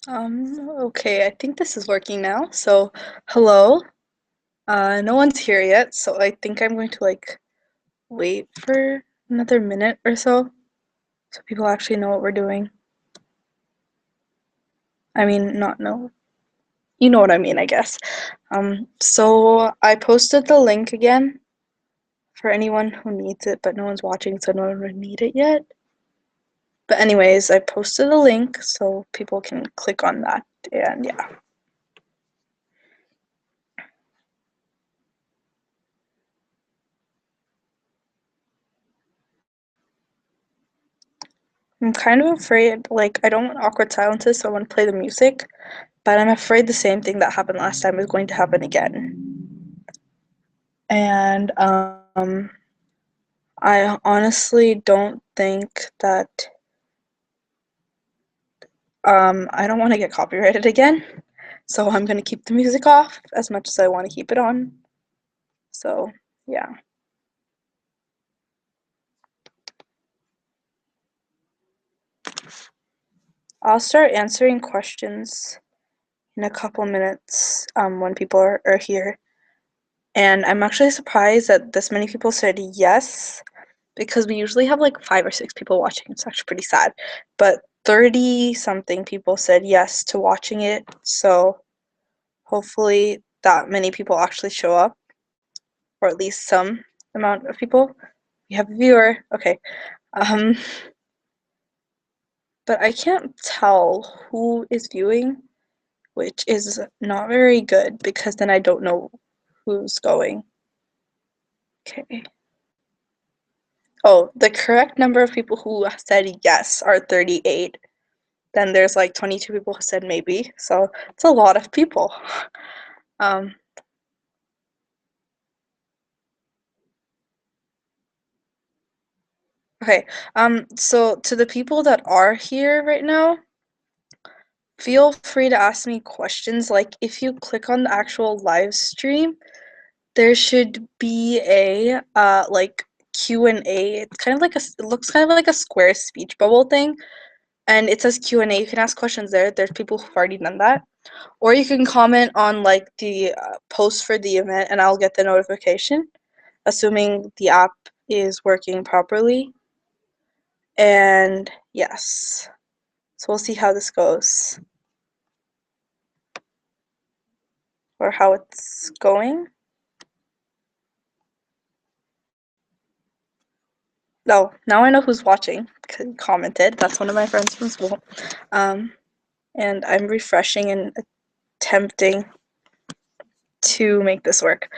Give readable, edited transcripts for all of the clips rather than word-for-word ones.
Okay, I think this is working now. So, hello. No one's here yet, so I think I'm going to wait for another minute or so people actually know what we're doing. I mean, not know. You know what I mean, I guess. So I posted the link again for anyone who needs it, but no one's watching, so no one would need it yet. But anyways, I posted a link so people can click on that, and yeah. I'm kind of afraid, I don't want awkward silences, so I want to play the music, but I'm afraid the same thing that happened last time is going to happen again. And I honestly don't think that I don't want to get copyrighted again, so I'm going to keep the music off as much as I want to keep it on. So, yeah. I'll start answering questions in a couple minutes when people are here. And I'm actually surprised that this many people said yes, because we usually have like 5 or 6 people watching. It's actually pretty sad. But 30 something people said yes to watching it. So hopefully that many people actually show up, or at least some amount of people. We have a viewer. Okay. Um, but I can't tell who is viewing, which is not very good because then I don't know who's going. Okay. Oh, the correct number of people who said yes are 38. Then there's like 22 people who said maybe. So it's a lot of people. Um, okay. So to the people that are here right now, feel free to ask me questions. Like if you click on the actual live stream, there should be a Q&A. It's kind of like it looks kind of like a square speech bubble thing, and it says Q&A. You can ask questions there. There's people who've already done that. Or you can comment on like the post for the event and I'll get the notification, assuming the app is working properly. And yes, so we'll see how this goes, or how it's going. No, now I know who's watching because he commented. That's one of my friends from school. And I'm refreshing and attempting to make this work.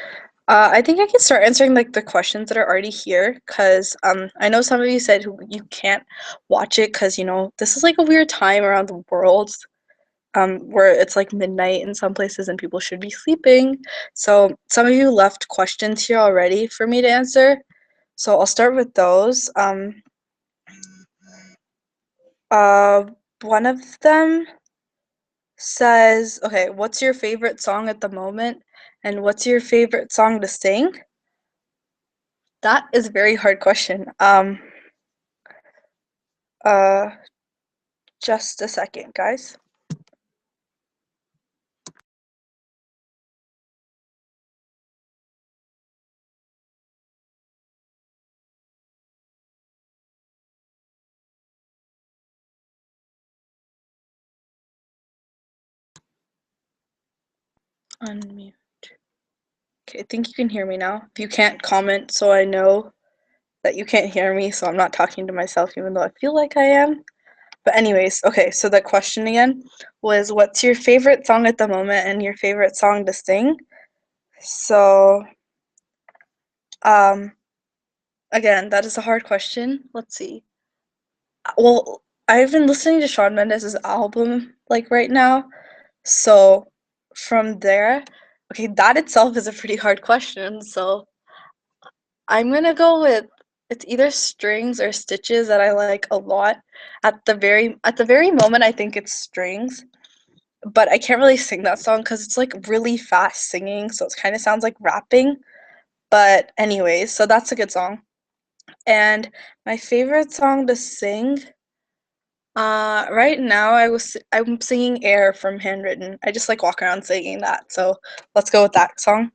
I think I can start answering like the questions that are already here, because I know some of you said you can't watch it because this is like a weird time around the world, where it's like midnight in some places and people should be sleeping. So some of you left questions here already for me to answer. So I'll start with those. Uh, One of them says, okay, what's your favorite song at the moment, and what's your favorite song to sing? That is a very hard question. Uh, just a second, guys. Unmute. Okay, I think you can hear me now. If you can't, comment so I know that you can't hear me, so I'm not talking to myself even though I feel like I am. But anyways, okay, so the question again was, what's your favorite song at the moment and your favorite song to sing? So, um, again, that is a hard question. Let's see. Well, I've been listening to Shawn Mendes' album like right now, so from there, okay, that itself is a pretty hard question. So I'm gonna go with, it's either Strings or Stitches that I like a lot. At the very moment, I think it's Strings, but I can't really sing that song because it's like really fast singing, so it kind of sounds like rapping. But anyways, so that's a good song. And my favorite song to sing, Right now I'm singing Air from Handwritten. I just like walk around singing that, so let's go with that song.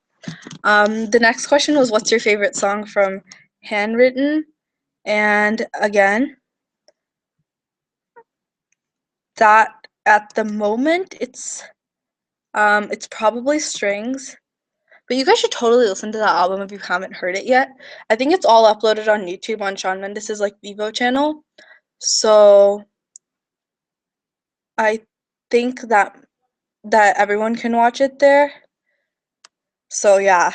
The next question was what's your favorite song from Handwritten? And again, that at the moment it's probably Strings. But you guys should totally listen to that album if you haven't heard it yet. I think it's all uploaded on YouTube on Shawn Mendes' like Vivo channel. So I think that everyone can watch it there. So yeah.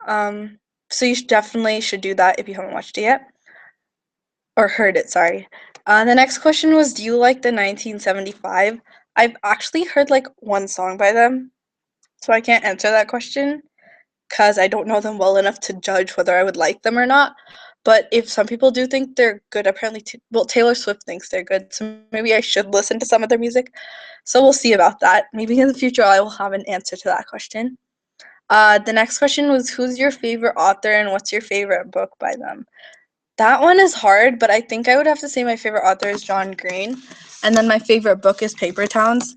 Um so you definitely should do that if you haven't watched it yet. Or heard it, sorry. The next question was, do you like the 1975? I've actually heard like one song by them, so I can't answer that question because I don't know them well enough to judge whether I would like them or not. But if some people do think they're good, apparently, well, Taylor Swift thinks they're good, so maybe I should listen to some of their music. So we'll see about that. Maybe in the future I will have an answer to that question. The next question was, who's your favorite author and what's your favorite book by them? That one is hard, but I think I would have to say my favorite author is John Green, and then my favorite book is Paper Towns,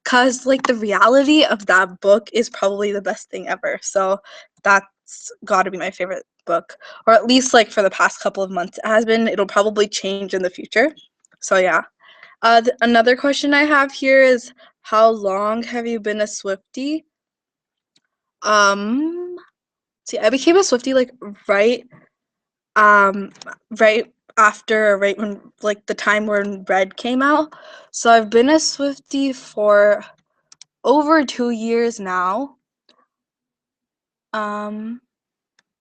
cause like the reality of that book is probably the best thing ever. So that's got to be my favorite book, or at least like for the past couple of months it has been. It'll probably change in the future. So yeah. Another question I have here is, how long have you been a Swiftie? Um, See, I became a Swiftie like right um right after right when like the time when Red came out. So I've been a Swiftie for over 2 years now. Um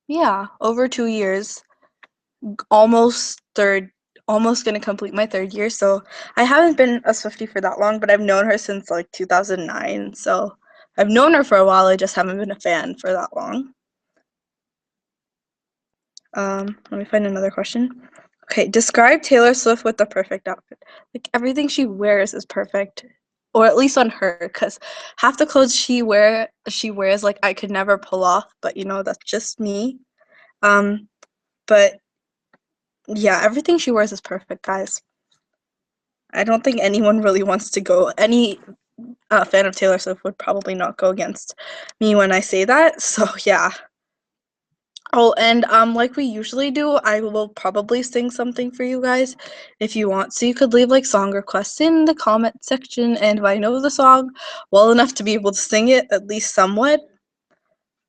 yeah, over 2 years. Almost third Almost gonna complete my third year. So I haven't been a Swiftie for that long, but I've known her since like 2009. So I've known her for a while, I just haven't been a fan for that long. Let me find another question. Okay, describe Taylor Swift with the perfect outfit. Like everything she wears is perfect, or at least on her, because half the clothes she wears like I could never pull off. But you know that's just me. Um, but yeah, everything she wears is perfect, guys. I don't think anyone really wants to go. Any fan of Taylor Swift would probably not go against me when I say that. So yeah. Oh, and like we usually do, I will probably sing something for you guys if you want. So you could leave like song requests in the comment section, and if I know the song well enough to be able to sing it at least somewhat,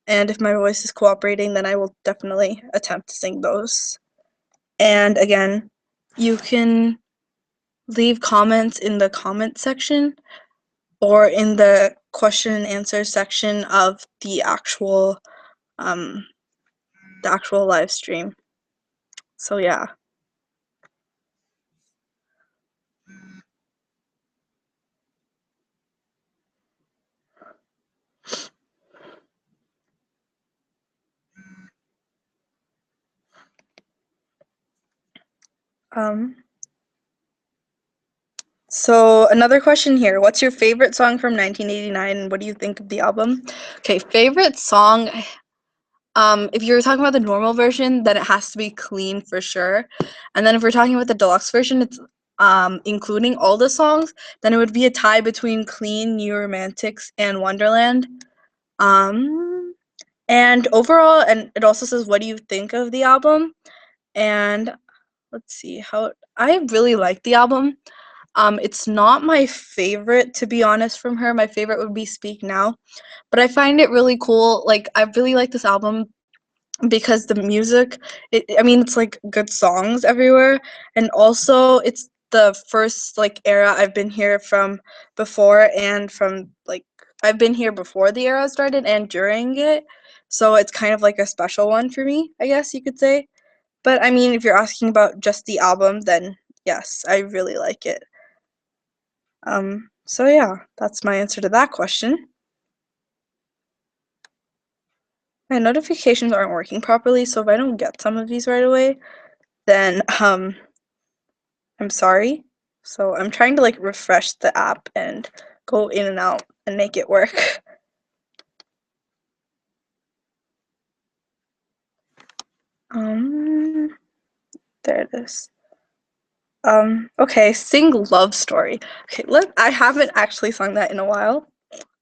and if my voice is cooperating, then I will definitely attempt to sing those. And again, you can leave comments in the comment section or in the question and answer section of um the actual live stream. So yeah. Um So another question here. What's your favorite song from 1989 and what do you think of the album? Okay, favorite song. If you're talking about the normal version, then it has to be Clean for sure. And then if we're talking about the deluxe version, it's including all the songs, then it would be a tie between Clean, New Romantics, and Wonderland. Um and overall, and it also says what do you think of the album? And let's see how I really like the album. It's not my favorite, to be honest, from her. My favorite would be Speak Now, but I find it really cool. Like, I really like this album because the music, I mean, it's like good songs everywhere, and also it's the first like era I've been here from before, and from like I've been here before the era started and during it, so it's kind of like a special one for me, I guess you could say. But I mean, if you're asking about just the album, then yes, I really like it. So yeah, that's my answer to that question. My notifications aren't working properly, so if I don't get some of these right away, then I'm sorry. So I'm trying to like refresh the app and go in and out and make it work. Um, there it is. Okay, sing Love Story. Okay, I haven't actually sung that in a while,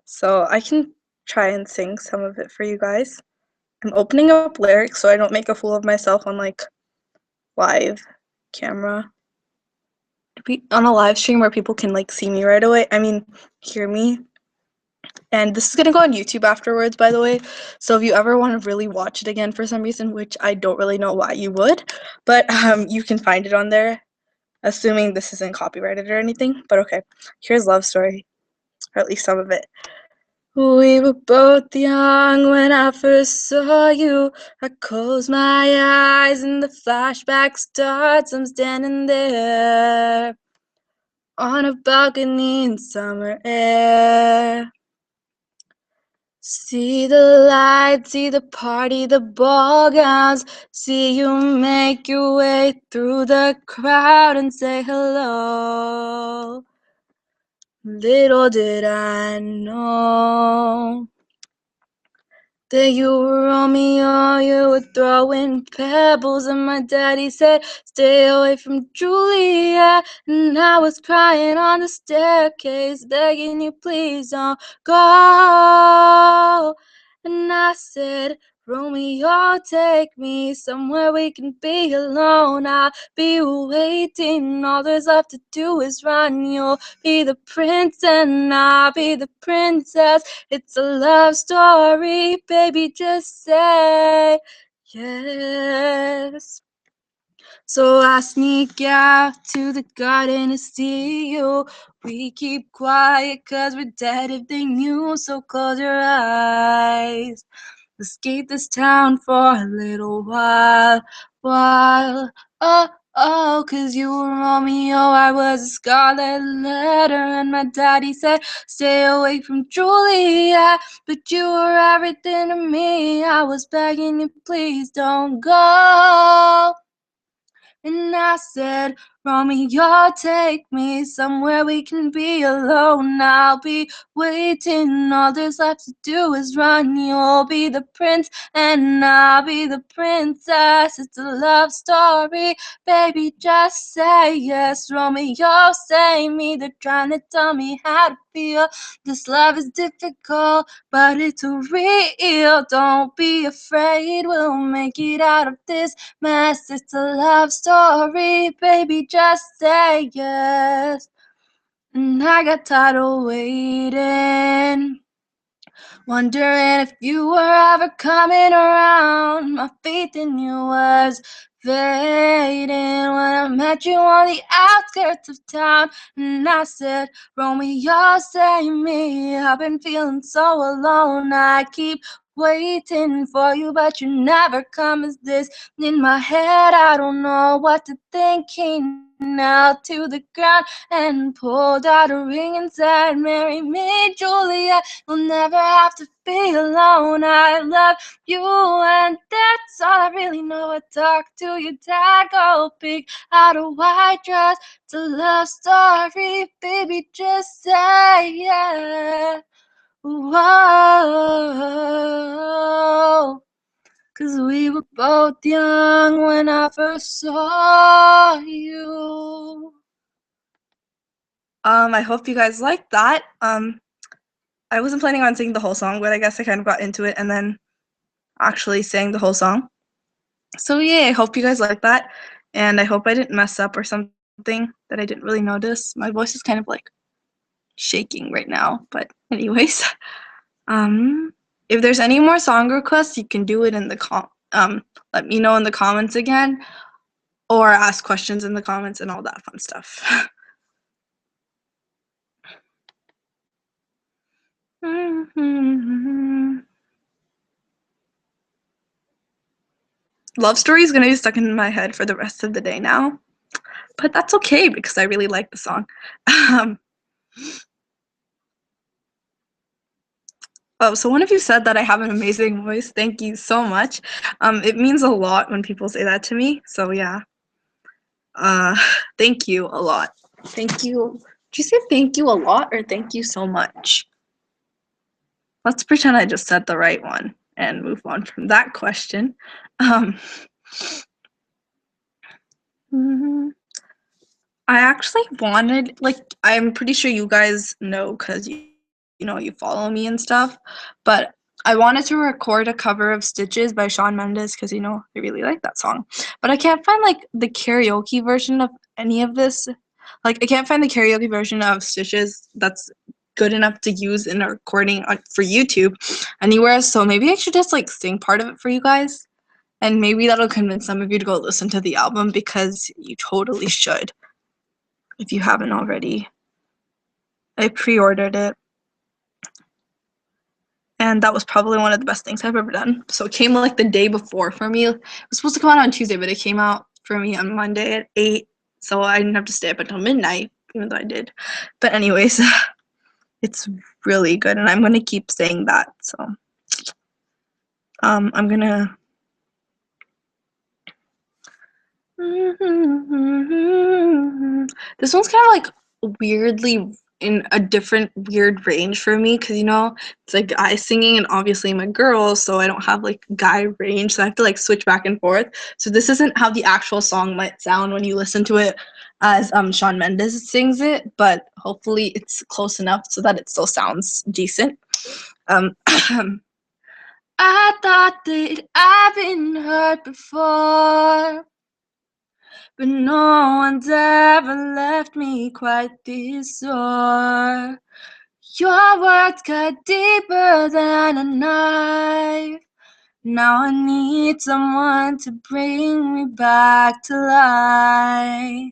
so I can try and sing some of it for you guys. I'm opening up lyrics so I don't make a fool of myself on like live camera. On a live stream where people can like see me right away. I mean, hear me. And this is gonna go on YouTube afterwards, by the way. So if you ever want to really watch it again for some reason, which I don't really know why you would, but you can find it on there, assuming this isn't copyrighted or anything. But okay, here's Love Story, or at least some of it. We were both young when I first saw you. I close my eyes and the flashback starts. I'm standing there on a balcony in summer air. See the lights, see the party, the ball gowns. See you make your way through the crowd and say hello. Little did I know that you were Romeo, you were throwing pebbles, and my daddy said, stay away from Julia. And I was crying on the staircase, begging you, please don't go. And I said, Romeo, take me somewhere we can be alone. I'll be waiting, all there's left to do is run. You'll be the prince and I'll be the princess. It's a love story, baby, just say yes. So I sneak out to the garden to see you. We keep quiet 'cause we're dead if they knew. So close your eyes. Escape this town for a little while. Oh, 'cause you were Romeo, I was a scarlet letter, and my daddy said, stay away from Julia. But you were everything to me, I was begging you, please don't go. And I said, Romeo, take me somewhere we can be alone. I'll be waiting, all there's left to do is run. You'll be the prince and I'll be the princess. It's a love story, baby, just say yes. Romeo, save me, they're trying to tell me how to feel. This love is difficult, but it's real. Don't be afraid, we'll make it out of this mess. It's a love story, baby, just say yes. And I got tired of waiting, wondering if you were ever coming around. My faith in you was fading when I met you on the outskirts of town. And I said, Romeo, save me, I've been feeling so alone. I keep waiting for you, but you never come. Is this in my head? I don't know what to think. He knelt to the ground and pulled out a ring and said, marry me, Julia. You'll never have to be alone. I love you, and that's all I really know. I talk to your dad, go pick out a white dress. It's a love story, baby, just say yeah. Whoa, 'cause we were both young when I first saw you. I hope you guys liked that. I wasn't planning on singing the whole song, but I guess I kind of got into it and then actually sang the whole song. So yeah, I hope you guys liked that, and I hope I didn't mess up or something that I didn't really notice. My voice is kind of like shaking right now, but anyways, if there's any more song requests, you can do it in the let me know in the comments again, or ask questions in the comments and all that fun stuff. Love Story is going to be stuck in my head for the rest of the day now, but that's okay because I really like the song. Oh, so one of you said that I have an amazing voice. Thank you so much. It means a lot when people say that to me. So yeah. Thank you a lot. Thank you. Did you say thank you a lot or thank you so much? Let's pretend I just said the right one and move on from that question. I actually wanted, like, I'm pretty sure you guys know because you know you follow me and stuff, but I wanted to record a cover of Stitches by Shawn Mendes because you know I really like that song. But I can't find like the karaoke version of any of this. Like I can't find the karaoke version of Stitches that's good enough to use in a recording for YouTube anywhere. So maybe I should just like sing part of it for you guys. And maybe that'll convince some of you to go listen to the album because you totally should if you haven't already. I pre-ordered it, and that was probably one of the best things I've ever done. So it came like the day before for me. It was supposed to come out on Tuesday, but it came out for me on Monday at 8, so I didn't have to stay up until midnight, even though I did. But anyways, it's really good, and I'm gonna keep saying that. So I'm gonna. This one's kind of like weirdly in a different weird range for me because you know it's like guy singing and obviously I'm a girl, so I don't have like guy range, so I have to like switch back and forth. So this isn't how the actual song might sound when you listen to it as Shawn Mendes sings it, but hopefully it's close enough so that it still sounds decent. I thought that I've been hurt before, but no one's ever left me quite this sore. Your words cut deeper than a knife. Now I need someone to bring me back to life.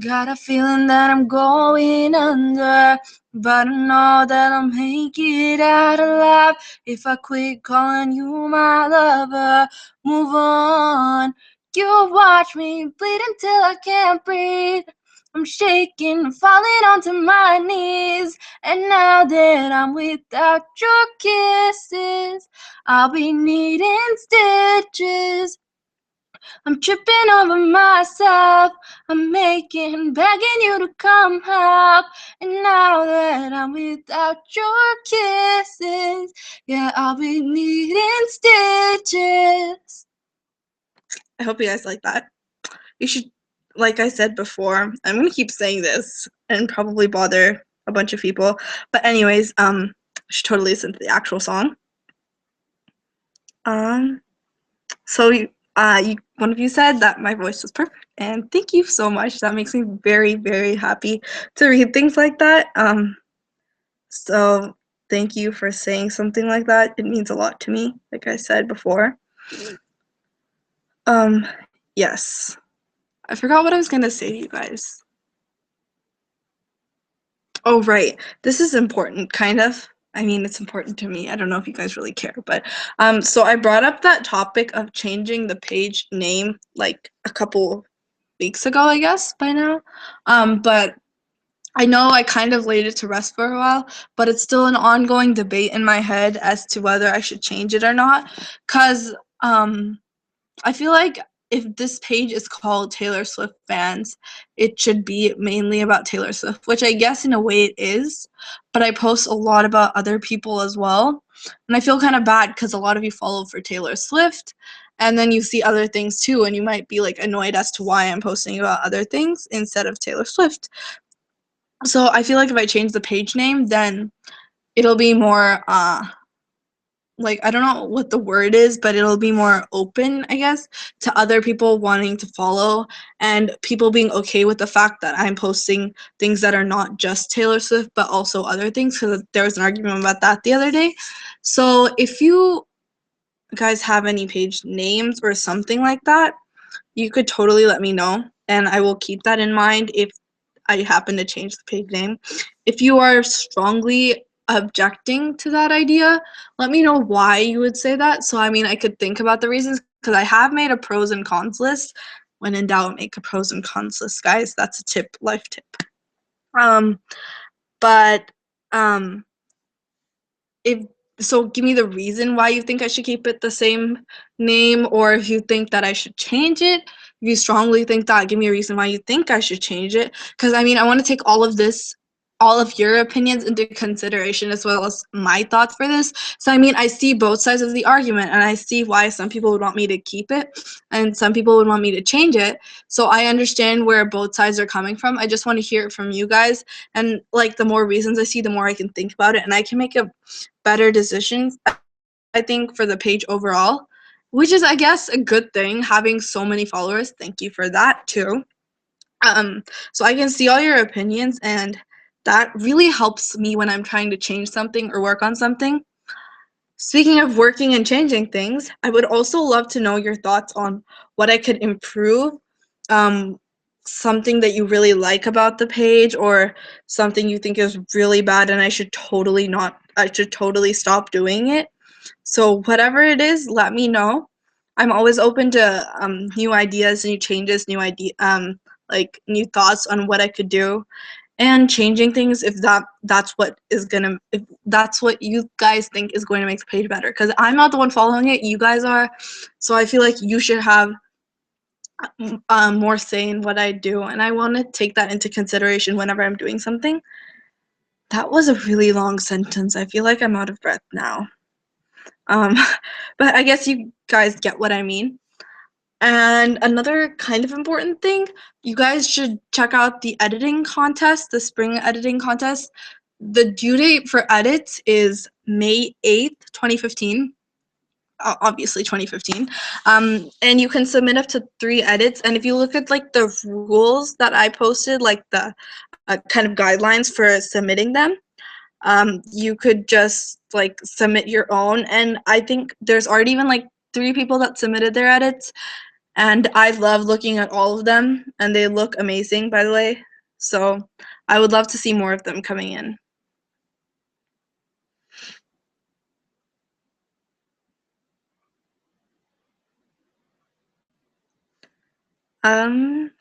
Got a feeling that I'm going under, but I know that I'll make it out alive if I quit calling you my lover. Move on. You watch me bleed until I can't breathe. I'm shaking, falling onto my knees. And now that I'm without your kisses, I'll be needing stitches. I'm tripping over myself. I'm begging you to come help. And now that I'm without your kisses, yeah, I'll be needing stitches. I hope you guys like that. You should, like I said before, I'm gonna keep saying this and probably bother a bunch of people. But anyways, you should totally listen to the actual song. So one of you said that my voice was perfect, and thank you so much. That makes me very, very happy to read things like that. So thank you for saying something like that. It means a lot to me, like I said before. Yes. I forgot what I was gonna say to you guys. Oh, right. This is important, kind of. I mean, it's important to me. I don't know if you guys really care, but so I brought up that topic of changing the page name like a couple weeks ago, I guess, by now. But I know I kind of laid it to rest for a while, but it's still an ongoing debate in my head as to whether I should change it or not. Because I feel like if this page is called Taylor Swift fans, it should be mainly about Taylor Swift, which I guess in a way it is, but I post a lot about other people as well. And I feel kind of bad because a lot of you follow for Taylor Swift, and then you see other things too, and you might be like annoyed as to why I'm posting about other things instead of Taylor Swift. So I feel like if I change the page name, then it'll be more like I don't know what the word is, but it'll be more open, I guess, to other people wanting to follow and people being okay with the fact that I'm posting things that are not just Taylor Swift, but also other things, because there was an argument about that the other day. So if you guys have any page names or something like that, you could totally let me know, and I will keep that in mind if I happen to change the page name. If you are strongly objecting to that idea, let me know why you would say that. So, I mean, I could think about the reasons because I have made a pros and cons list. When in doubt, make a pros and cons list, guys. That's a tip, life tip. But if so, give me the reason why you think I should keep it the same name, or if you think that I should change it. If you strongly think that, give me a reason why you think I should change it. Because I mean, I want to take all of this all of your opinions into consideration as well as my thoughts for this. So I mean, I see both sides of the argument, and I see why some people would want me to keep it and some people would want me to change it. So I understand where both sides are coming from. I just want to hear it from you guys, and like the more reasons I see, the more I can think about it, and I can make a better decision, I think, for the page overall, which is, I guess, a good thing, having so many followers. Thank you for that too. So I can see all your opinions, and that really helps me when I'm trying to change something or work on something. Speaking of working and changing things, I would also love to know your thoughts on what I could improve, um, something that you really like about the page, or something you think is really bad and I should totally stop doing it. So whatever it is, let me know. I'm always open to new ideas, new changes, like new thoughts on what I could do, and changing things if that's what you guys think is going to make the page better. Because I'm not the one following it, you guys are. So I feel like you should have more say in what I do, and I want to take that into consideration whenever I'm doing something. That was a really long sentence. I feel like I'm out of breath now. Um, but I guess you guys get what I mean. And another kind of important thing, you guys should check out the editing contest, the spring editing contest. The due date for edits is May 8th, 2015. Obviously 2015. And you can submit up to 3 edits. And if you look at like the rules that I posted, like the kind of guidelines for submitting them, you could just like submit your own. And I think there's already even like 3 people that submitted their edits. And I love looking at all of them, and they look amazing, by the way. So I would love to see more of them coming in.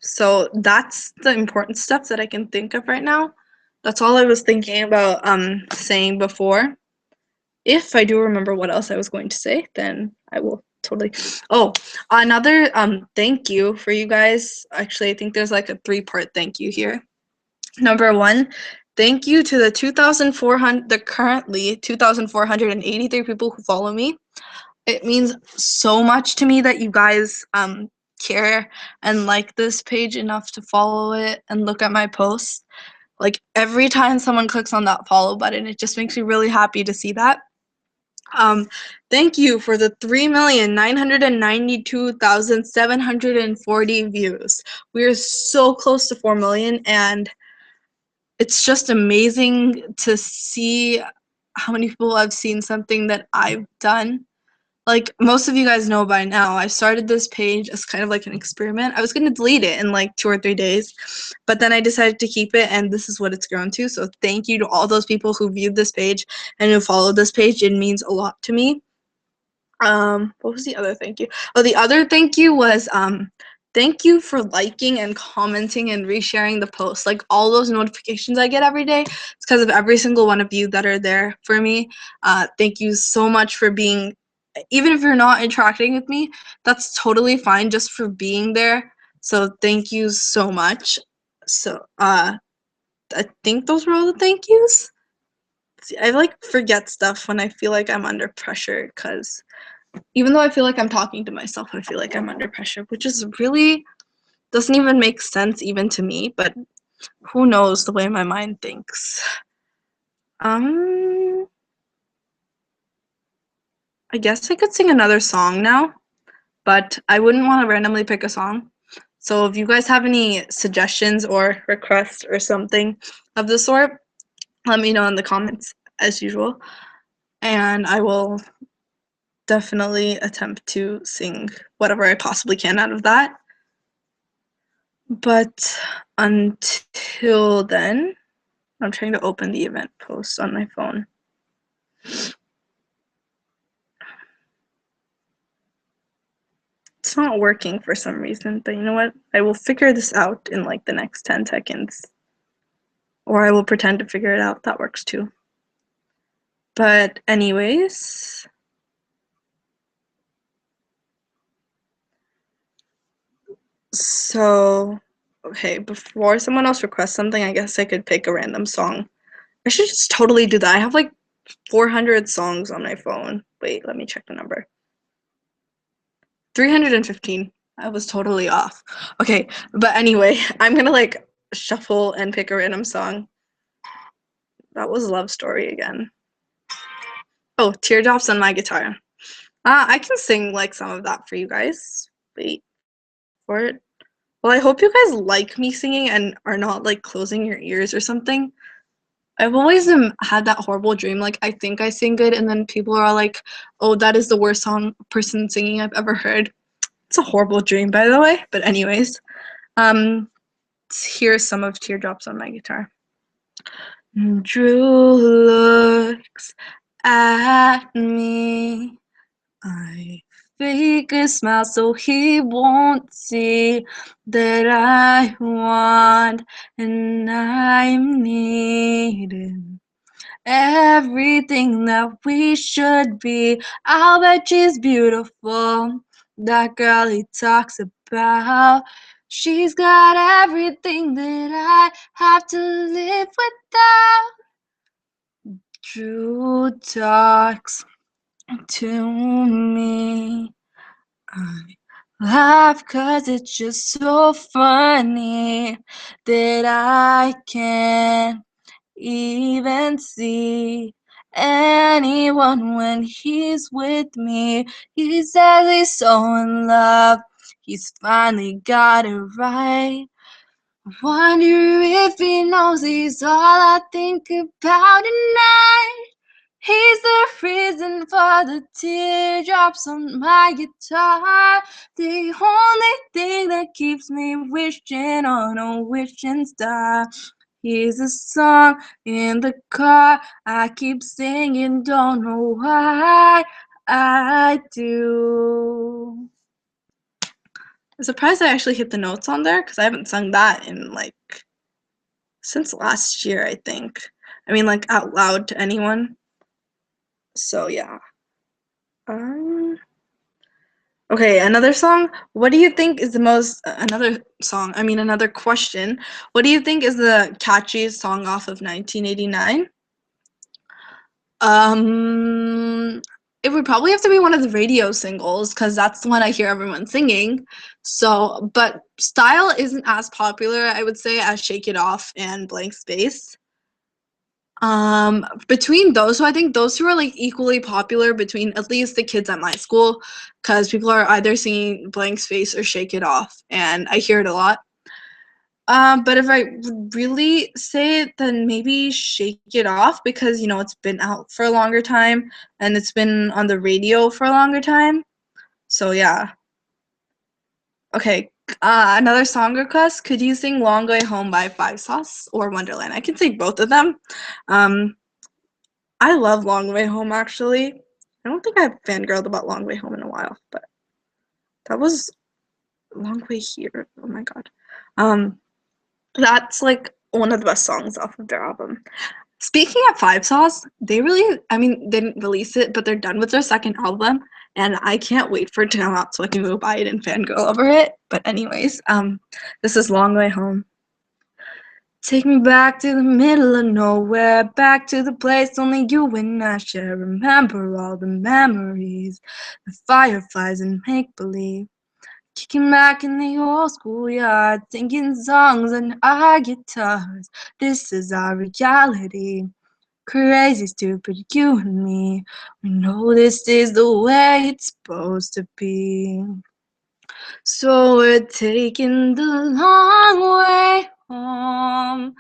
So that's the important stuff that I can think of right now. That's all I was thinking about saying before. If I do remember what else I was going to say, then I will totally. Oh, another thank you for you guys. Actually, I think there's like a 3-part thank you here. Number 1, thank you to the currently 2,483 people who follow me. It means so much to me that you guys care and like this page enough to follow it and look at my posts. Like every time someone clicks on that follow button, it just makes me really happy to see that. Thank you for the 3,992,740 views. We are so close to 4 million, and it's just amazing to see how many people have seen something that I've done. Like most of you guys know by now, I started this page as kind of like an experiment. I was going to delete it in like 2 or 3 days, but then I decided to keep it, and this is what it's grown to. So thank you to all those people who viewed this page and who followed this page. It means a lot to me. What was the other thank you? Oh, the other thank you was thank you for liking and commenting and resharing the post. Like all those notifications I get every day, it's because of every single one of you that are there for me. Thank you so much for being, even if you're not interacting with me, that's totally fine just for being there. So thank you so much. So I think those were all the thank yous. See, I like forget stuff when I feel like I'm under pressure, because even though I feel like I'm talking to myself, I feel like I'm under pressure, which is really doesn't even make sense even to me, but who knows the way my mind thinks. I guess I could sing another song now, but I wouldn't want to randomly pick a song. So if you guys have any suggestions or requests or something of the sort, let me know in the comments as usual, and I will definitely attempt to sing whatever I possibly can out of that. But until then, I'm trying to open the event post on my phone. It's not working for some reason, but you know what? I will figure this out in like the next 10 seconds. Or I will pretend to figure it out. That works too. But anyways, so Okay, before someone else requests something, I guess I could pick a random song. I should just totally do that. I have like 400 songs on my phone. Wait, let me check the number. 315. I was totally off. Okay, but anyway, I'm gonna like shuffle and pick a random song. That was Love Story again. Oh, Teardrops on My Guitar. I can sing like some of that for you guys. Wait for it. Well, I hope you guys like me singing and are not like closing your ears or something. I've always had that horrible dream. Like, I think I sing good, and then people are like, "Oh, that is the worst person singing I've ever heard." It's a horrible dream, by the way. But anyways, um, here's some of Teardrops on My Guitar. Drew looks at me. I fake a smile so he won't see that I want and I'm needing everything that we should be. I'll bet she's beautiful. That girl he talks about. She's got everything that I have to live without. Drew talks to me. I laugh 'cause it's just so funny that I can't even see anyone when he's with me. He says he's so in love, he's finally got it right. I wonder if he knows he's all I think about at night. He's the reason for the teardrops on my guitar. The only thing that keeps me wishing on a wishing star. Here's a song in the car I keep singing, don't know why I do. I'm surprised I actually hit the notes on there because I haven't sung that in like since last year, I think. I mean, like out loud to anyone. So yeah. Okay, another song. What do you think is the most another song? I mean, another question. What do you think is the catchiest song off of 1989? It would probably have to be one of the radio singles because that's the one I hear everyone singing. So, but Style isn't as popular, I would say, as Shake It Off and Blank Space. Between those two, I think those two are like equally popular between at least the kids at my school, because people are either singing Blank Space or Shake It Off, and I hear it a lot. But if I would really say it, then maybe Shake It Off because, you know, it's been out for a longer time and it's been on the radio for a longer time. So yeah. Okay. Another song request. Could you sing Long Way Home by Five Sauce or Wonderland? I can sing both of them. I love Long Way Home, actually. I don't think I've fangirled about Long Way Home in a while, but that was Long Way Here. Oh my god. That's like one of the best songs off of their album. Speaking of Five Sauce, they really, I mean, they didn't release it, but they're done with their second album, and I can't wait for it to come out so I can go buy it and fangirl over it. But anyways, this is Long Way Home. Take me back to the middle of nowhere, back to the place only you and I share. Remember all the memories, the fireflies and make-believe. Kicking back in the old schoolyard, singing songs on our guitars. This is our reality. Crazy, stupid, you and me. We know this is the way it's supposed to be. So we're taking the long way home,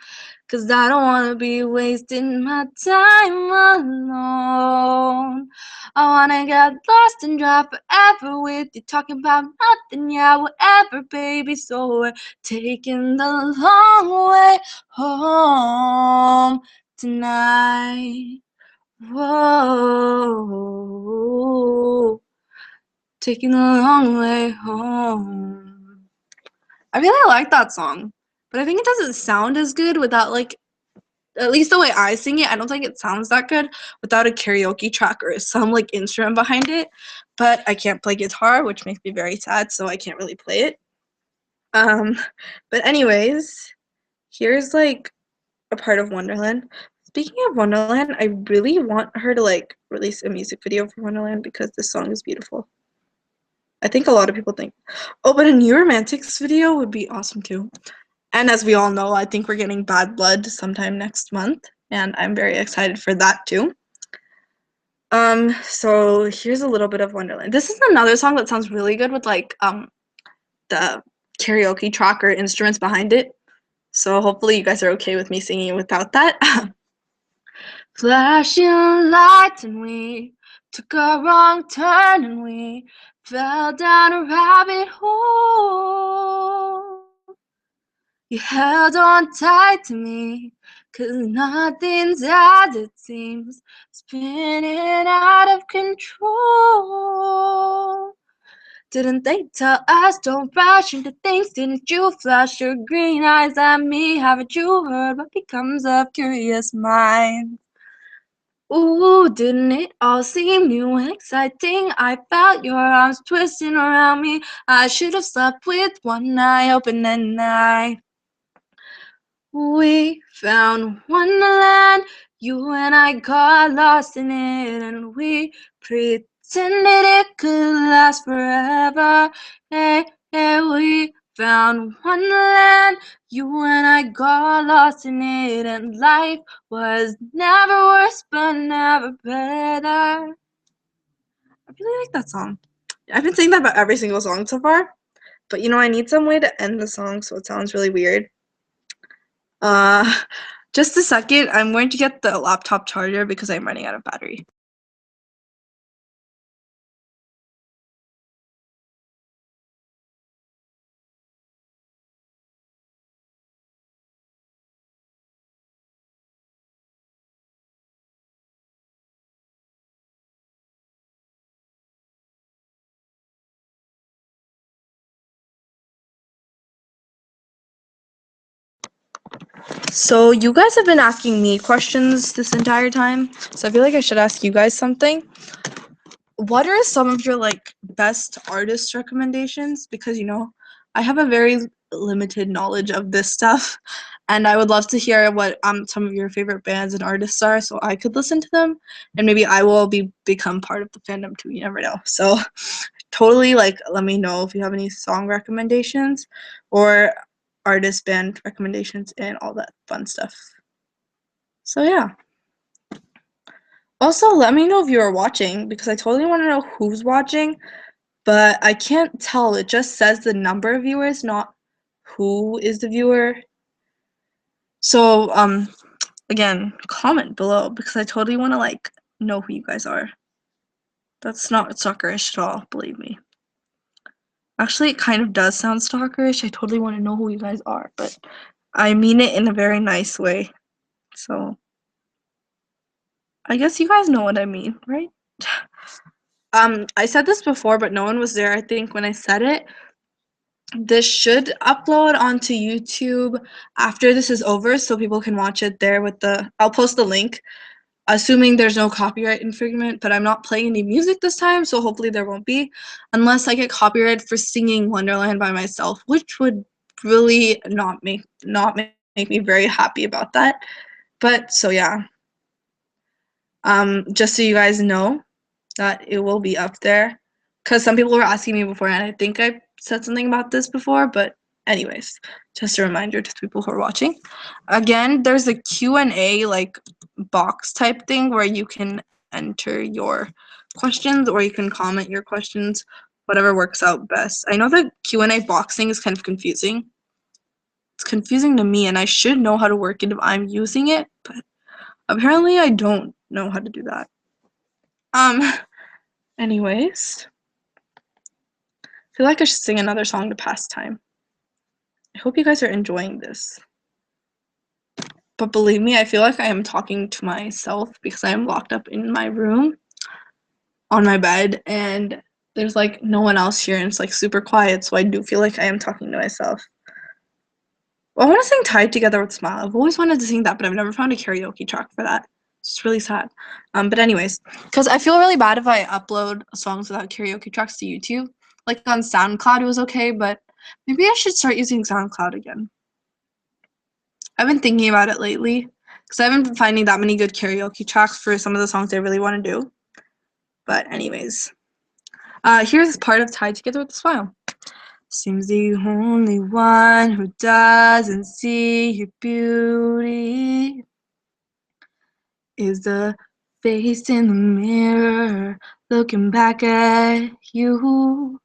'cause I don't wanna be wasting my time alone. I wanna get lost and drive forever with you, talking about nothing, yeah, whatever, baby. So we're taking the long way home tonight. Whoa, taking the long way home. I really like that song, but I think it doesn't sound as good without, like, at least the way I sing it, I don't think it sounds that good without a karaoke track or some, like, instrument behind it. But I can't play guitar, which makes me very sad, so I can't really play it. Um, but anyways, here's like a part of Wonderland. Speaking of Wonderland, I really want her to like release a music video for Wonderland because this song is beautiful. I think a lot of people think. Oh, but a New Romantics video would be awesome too. And as we all know, I think we're getting Bad Blood sometime next month, and I'm very excited for that too. So here's a little bit of Wonderland. This is another song that sounds really good with like the karaoke track or instruments behind it. So hopefully you guys are okay with me singing without that. Flashing lights and we took a wrong turn and we fell down a rabbit hole. You held on tight to me, 'cause nothing's as it seems, spinning out of control. Didn't they tell us don't rush into things? Didn't you flash your green eyes at me? Haven't you heard what becomes of curious minds? Ooh, didn't it all seem new and exciting? I felt your arms twisting around me. I should have slept with one eye open at night. We found Wonderland, you and I got lost in it, and we pretended it could last forever. Hey, hey, we found Wonderland, you and I got lost in it, and life was never worse, but never better. I really like that song. I've been saying that about every single song so far, but you know, I need some way to end the song so it sounds really weird. Just a second. I'm going to get the laptop charger because I'm running out of battery. So you guys have been asking me questions this entire time, so I feel like I should ask you guys something. What are some of your like best artist recommendations? Because you know, I have a very limited knowledge of this stuff, and I would love to hear what some of your favorite bands and artists are, so I could listen to them, and maybe I will become part of the fandom too. You never know. So totally like let me know if you have any song recommendations or artist band recommendations and all that fun stuff. So yeah. Also, let me know if you are watching because I totally want to know who's watching, but I can't tell. It just says the number of viewers, not who is the viewer. So, again, comment below because I totally want to like know who you guys are. That's not stalkerish at all, believe me. Actually, it kind of does sound stalkerish. I totally want to know who you guys are, but I mean it in a very nice way. So, I guess you guys know what I mean, right? I said this before, but no one was there, I think, when I said it. This should upload onto YouTube after this is over so people can watch it there with I'll post the link, assuming there's no copyright infringement, but I'm not playing any music this time, so hopefully there won't be, unless I get copyrighted for singing Wonderland by myself, which would really not make me very happy about that. But so yeah. Just so you guys know that it will be up there. Because some people were asking me before, and I think I said something about this before, but anyways, just a reminder to people who are watching. Again, there's a Q&A like box type thing where you can enter your questions or you can comment your questions, whatever works out best. I know the Q&A box thing is kind of confusing. It's confusing to me, and I should know how to work it if I'm using it, but apparently I don't know how to do that. Anyways, I feel like I should sing another song to pass time. I hope you guys are enjoying this. But believe me, I feel like I am talking to myself because I am locked up in my room on my bed and there's like no one else here and it's like super quiet, so I do feel like I am talking to myself. Well, I want to sing Tied Together with Smile. I've always wanted to sing that, but I've never found a karaoke track for that. It's really sad. But anyways, because I feel really bad if I upload songs without karaoke tracks to YouTube. Like on SoundCloud, it was okay, but Maybe I should start using SoundCloud again. I've been thinking about it lately because I haven't been finding that many good karaoke tracks for some of the songs I really want to do. But anyways, here's part of Tied Together with a Smile. Seems the only one who doesn't see your beauty is the face in the mirror looking back at you.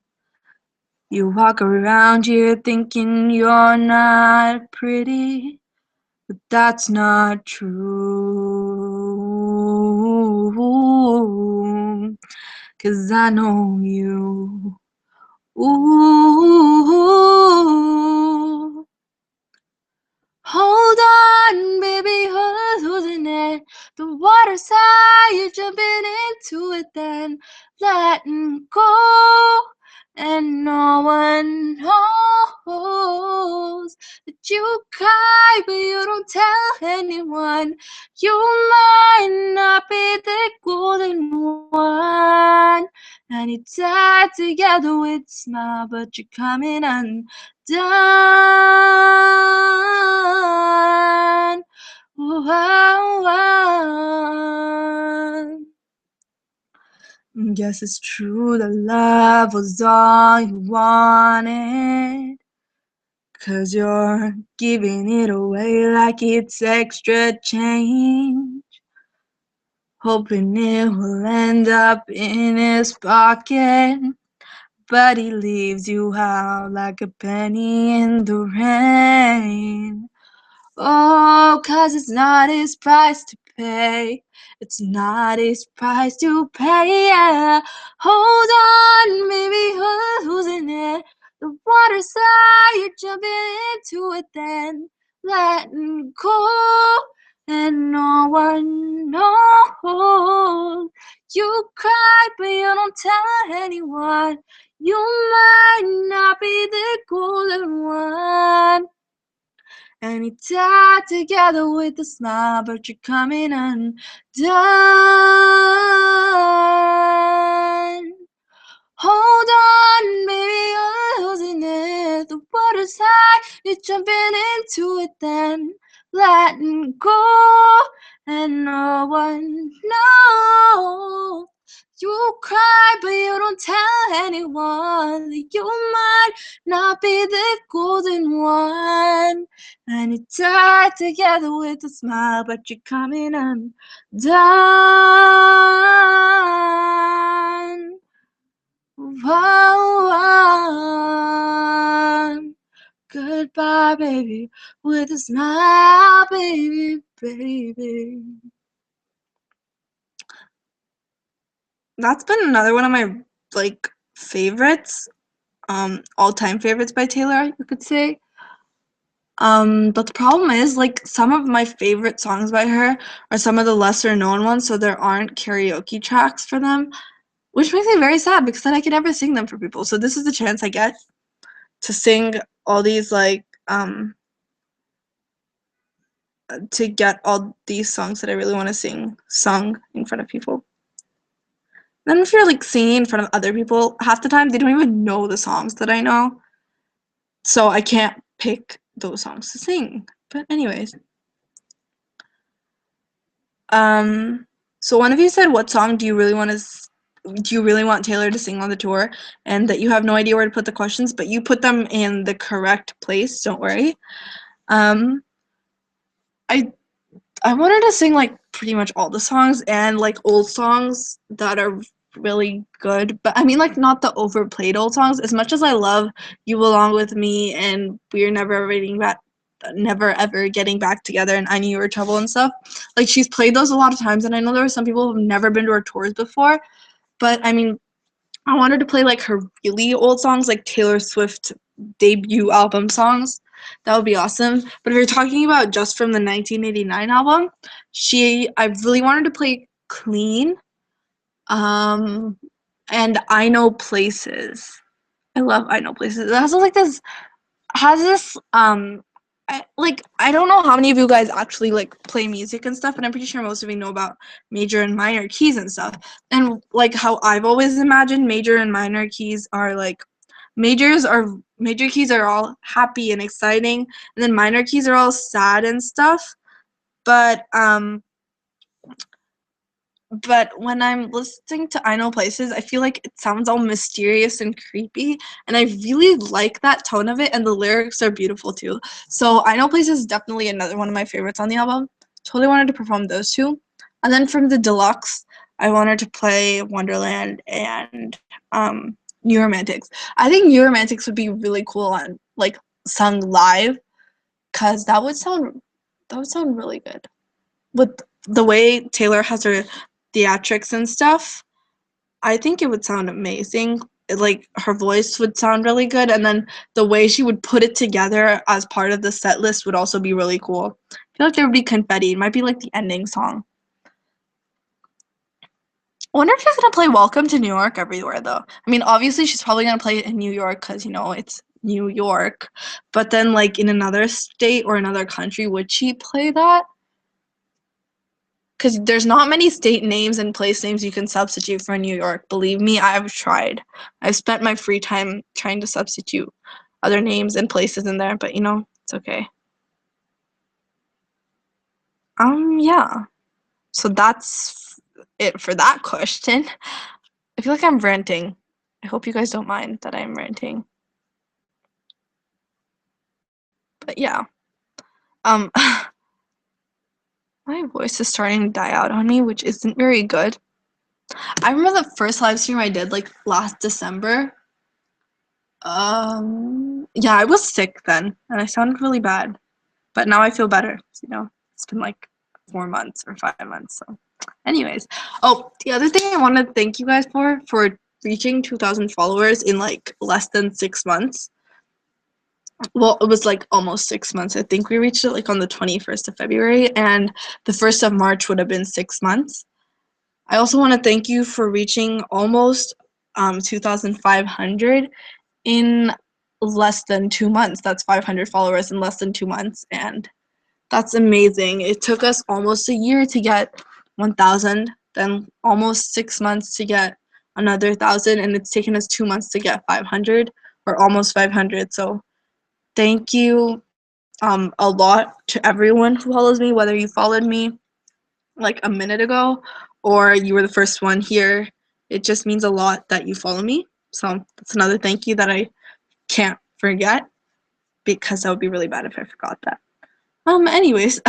You walk around here thinking you're not pretty, but that's not true. 'Cause I know you. Ooh. Hold on, baby, who's losing it? The water's high, you're jumping into it, then letting go. And no one knows that you cry, but you don't tell anyone. You might not be the golden one, and you tied together with a smile, but you're coming undone. Guess it's true that love was all you wanted, 'cause you're giving it away like it's extra change, hoping it will end up in his pocket, but he leaves you out like a penny in the rain. Oh, 'cause it's not his price to pay. It's not his price to pay, yeah. Hold on, baby, who's in it? The water's high, you're jumping into it, then letting go. And no one knows. You cry, but you don't tell anyone. You might not be the golden one. And you tied together with a smile, but you're coming undone. Hold on, baby, you're losing it. The water's high, you're jumping into it, then letting go. And no one knows. You cry, but you don't tell anyone. You might not be the golden one. And you tied together with a smile, but you're coming undone. Goodbye, baby, with a smile, baby, baby. That's been another one of my favorites, all-time favorites by Taylor, you could say. But the problem is, some of my favorite songs by her are some of the lesser known ones, so there aren't karaoke tracks for them, which makes me very sad because then I can never sing them for people. So this is the chance I get to sing all these to get all these songs that I really want to sing sung in front of people. Then if you're singing in front of other people, half the time they don't even know the songs that I know, so I can't pick those songs to sing. But anyways, so one of you said, what song do you really want Taylor to sing on the tour, and that you have no idea where to put the questions, but you put them in the correct place, don't worry. I wanted to sing pretty much all the songs, and old songs that are really good, but I mean not the overplayed old songs. As much as I love You Belong With Me and We're Never Ever Getting Back Together and I Knew You Were Trouble and stuff, she's played those a lot of times, and I know there are some people who've never been to her tours before, but I mean I wanted to play her really old songs, Taylor Swift debut album songs. That would be awesome. But if you're talking about just from the 1989 album, I really wanted to play Clean, and I Know Places. I love I Know Places. It has this I don't know how many of you guys actually play music and stuff, but I'm pretty sure most of you know about major and minor keys and stuff. And how I've always imagined major and minor keys are majors are major keys are all happy and exciting, and then minor keys are all sad and stuff. But when I'm listening to I Know Places, I feel like it sounds all mysterious and creepy, and I really like that tone of it, and the lyrics are beautiful too. So I Know Places is definitely another one of my favorites on the album. Totally wanted to perform those two. And then from the deluxe, I wanted to play Wonderland and New Romantics. I think New Romantics would be really cool on like sung live, cause that would sound really good. With the way Taylor has her theatrics and stuff, I think it would sound amazing. Like her voice would sound really good, and then the way she would put it together as part of the set list would also be really cool. I feel like there would be confetti. It might be like the ending song. I wonder if she's gonna play Welcome to New York everywhere though. I mean, obviously she's probably gonna play it in New York because, you know, it's New York. But then like in another state or another country, would she play that? Because there's not many state names and place names you can substitute for New York. Believe me, I've tried. I've spent my free time trying to substitute other names and places in there, but you know, it's okay. Yeah. So that's it for that question. I feel like I'm ranting. I hope you guys don't mind that I'm ranting. But yeah. Um my voice is starting to die out on me, which isn't very good. I remember the first live stream I did like last December. Yeah, I was sick then, and I sounded really bad. But now I feel better. You know, it's been like 4 months or 5 months. So, anyways, oh, the other thing I want to thank you guys for reaching 2,000 followers in like less than 6 months. Well, it was like almost 6 months. I think we reached it like on the 21st of February, and the 1st of March would have been 6 months. I also want to thank you for reaching almost 2,500 in less than 2 months. That's 500 followers in less than 2 months, and that's amazing. It took us almost a year to get 1,000, then almost 6 months to get another 1,000, and it's taken us 2 months to get 500 or almost 500. So thank you a lot to everyone who follows me, whether you followed me like a minute ago or you were the first one here. It just means a lot that you follow me. So that's another thank you that I can't forget, because that would be really bad if I forgot that. Anyways,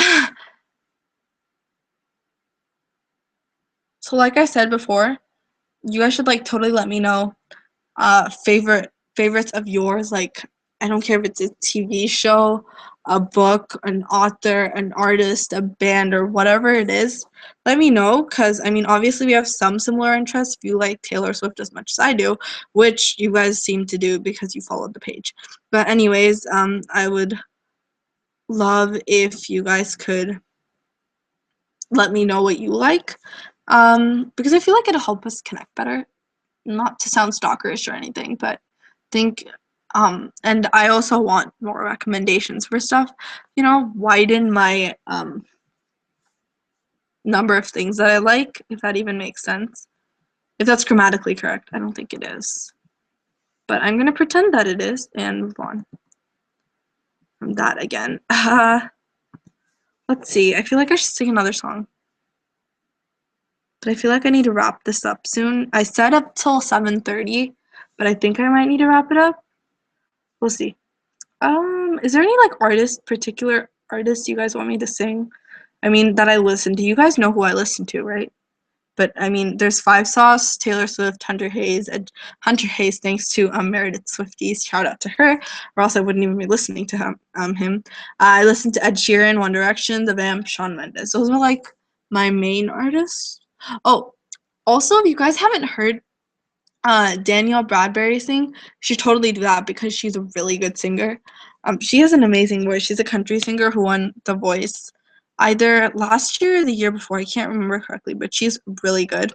so like I said before, you guys should like totally let me know favorites of yours. Like, I don't care if it's a TV show, a book, an author, an artist, a band, or whatever it is. Let me know, because I mean, obviously we have some similar interests. If you like Taylor Swift as much as I do, which you guys seem to do because you followed the page. But anyways, I would love if you guys could let me know what you like, because I feel like it'll help us connect better. Not to sound stalkerish or anything, but think, and I also want more recommendations for stuff. You know, widen my number of things that I like, if that even makes sense. If that's grammatically correct, I don't think it is. But I'm gonna pretend that it is and move on from that again. Let's see. I feel like I should sing another song. But I feel like I need to wrap this up soon. I said up till 7:30, but I think I might need to wrap it up. We'll see. Is there any like particular artists you guys want me to sing? I mean, that I listen to. You guys know who I listen to, right? But I mean, there's Five Sauce, Taylor Swift, Hunter Hayes, thanks to Meredith Swifties. Shout out to her, or else I wouldn't even be listening to him. I listen to Ed Sheeran, One Direction, The Vamp, Shawn Mendes. Those are like my main artists. Oh, also, if you guys haven't heard Danielle Bradbury sing, you should totally do that because she's a really good singer. She has an amazing voice. She's a country singer who won The Voice either last year or the year before. I can't remember correctly, but she's really good.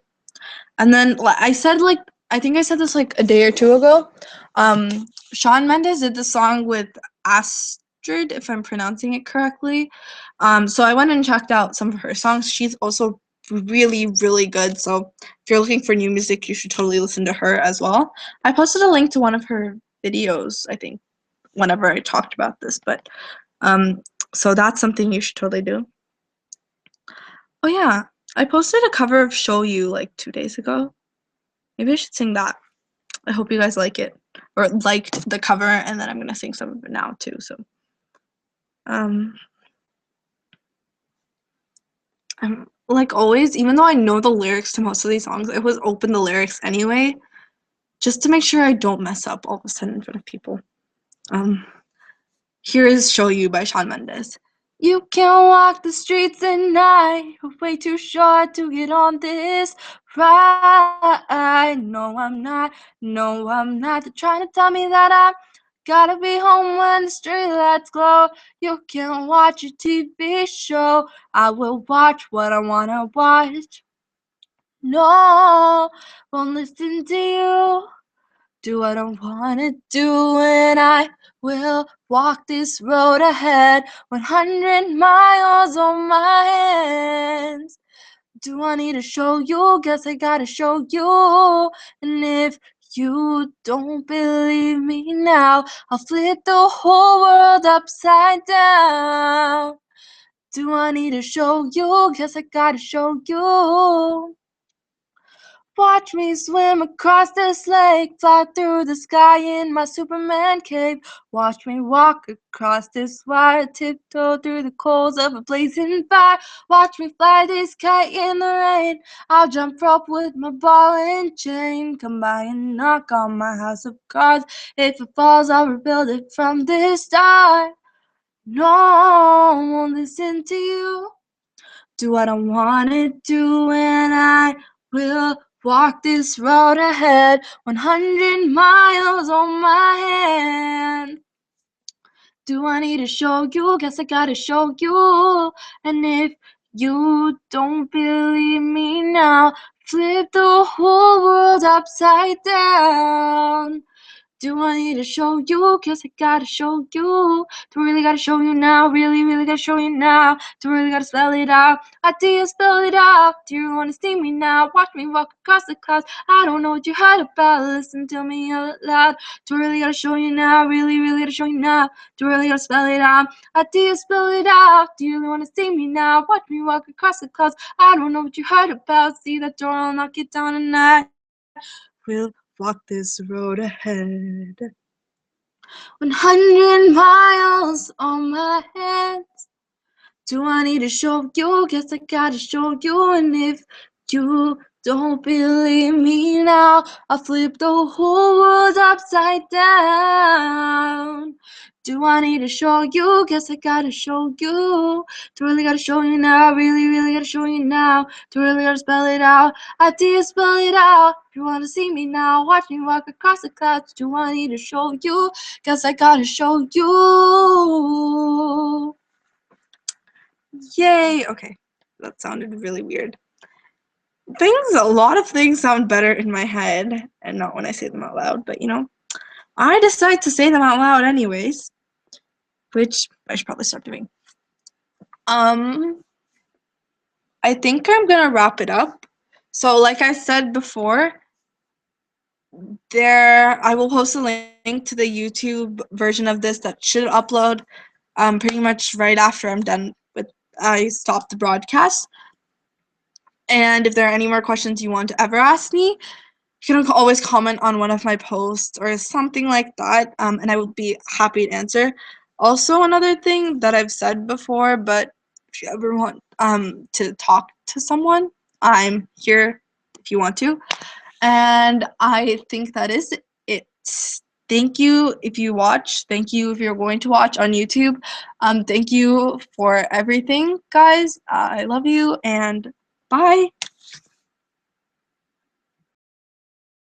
And then I think I said this like a day or two ago. Shawn Mendes did the song with Astrid, if I'm pronouncing it correctly. So I went and checked out some of her songs. She's also really, really good. So if you're looking for new music, you should totally listen to her as well. I posted a link to one of her videos, I think. whenever I talked about this, but so that's something you should totally do. Oh yeah, I posted a cover of Show You like 2 days ago. Maybe I should sing that. I hope you guys like it or liked the cover, and then I'm gonna sing some of it now too. So I'm like always, even though I know the lyrics to most of these songs, I always open the lyrics anyway, just to make sure I don't mess up all of a sudden in front of people. Here is Show You by Shawn Mendes. You can walk the streets at night, you're way too short to get on this ride. No, I'm not. They're trying to tell me that I gotta be home when the streetlights glow. You can watch your TV show, I will watch what I wanna watch. No, won't listen to you. Do what I wanna do, and I will walk this road ahead. 100 miles on my hands. Do I need to show you? Guess I gotta show you. And if you don't believe me now, I'll flip the whole world upside down. Do I need to show you? Guess I gotta show you. Watch me swim across this lake, fly through the sky in my Superman cape. Watch me walk across this wire, tiptoe through the coals of a blazing fire. Watch me fly this kite in the rain. I'll jump rope with my ball and chain. Come by and knock on my house of cards. If it falls, I'll rebuild it from the start. No, I won't listen to you. Do what I wanna do, and I will walk this road ahead. 100 miles on my hand. Do I need to show you? Guess I gotta show you. And if you don't believe me now, flip the whole world upside down. Do I need to show you? Guess I gotta show you. Do I really gotta show you now? Really, really gotta show you now. Do I really gotta spell it out? I do you spell it out? Do you wanna see me now? Watch me walk across the clouds. I don't know what you heard about. Listen to me out loud. Do I really gotta show you now? Really, really gotta show you now. Do I really gotta spell it out? I do you spell it out? Do you really wanna see me now? Watch me walk across the clouds. I don't know what you heard about. See that door, I'll knock it down tonight. We'll walk this road ahead. 100 miles on my hands. Do I need to show you? Guess I gotta show you. And if you don't believe me now, I'll flip the whole world upside down. Do I need to show you? Guess I gotta show you. Do I really gotta show you now? Really, really gotta show you now. Do I really gotta spell it out? I did spell it out. Do you wanna see me now? Watch me walk across the clouds. Do I need to show you? Guess I gotta show you. Yay! Okay, that sounded really weird. A lot of things sound better in my head and not when I say them out loud, but you know, I decide to say them out loud anyways, which I should probably start doing. I think I'm gonna wrap it up. So like I said before, I will post a link to the YouTube version of this that should upload pretty much right after I stop the broadcast. And if there are any more questions you want to ever ask me, you can always comment on one of my posts or something like that, and I would be happy to answer. Also, another thing that I've said before, but if you ever want to talk to someone, I'm here if you want to. And I think that is it. Thank you if you watch. Thank you if you're going to watch on YouTube. Thank you for everything, guys. I love you, and bye.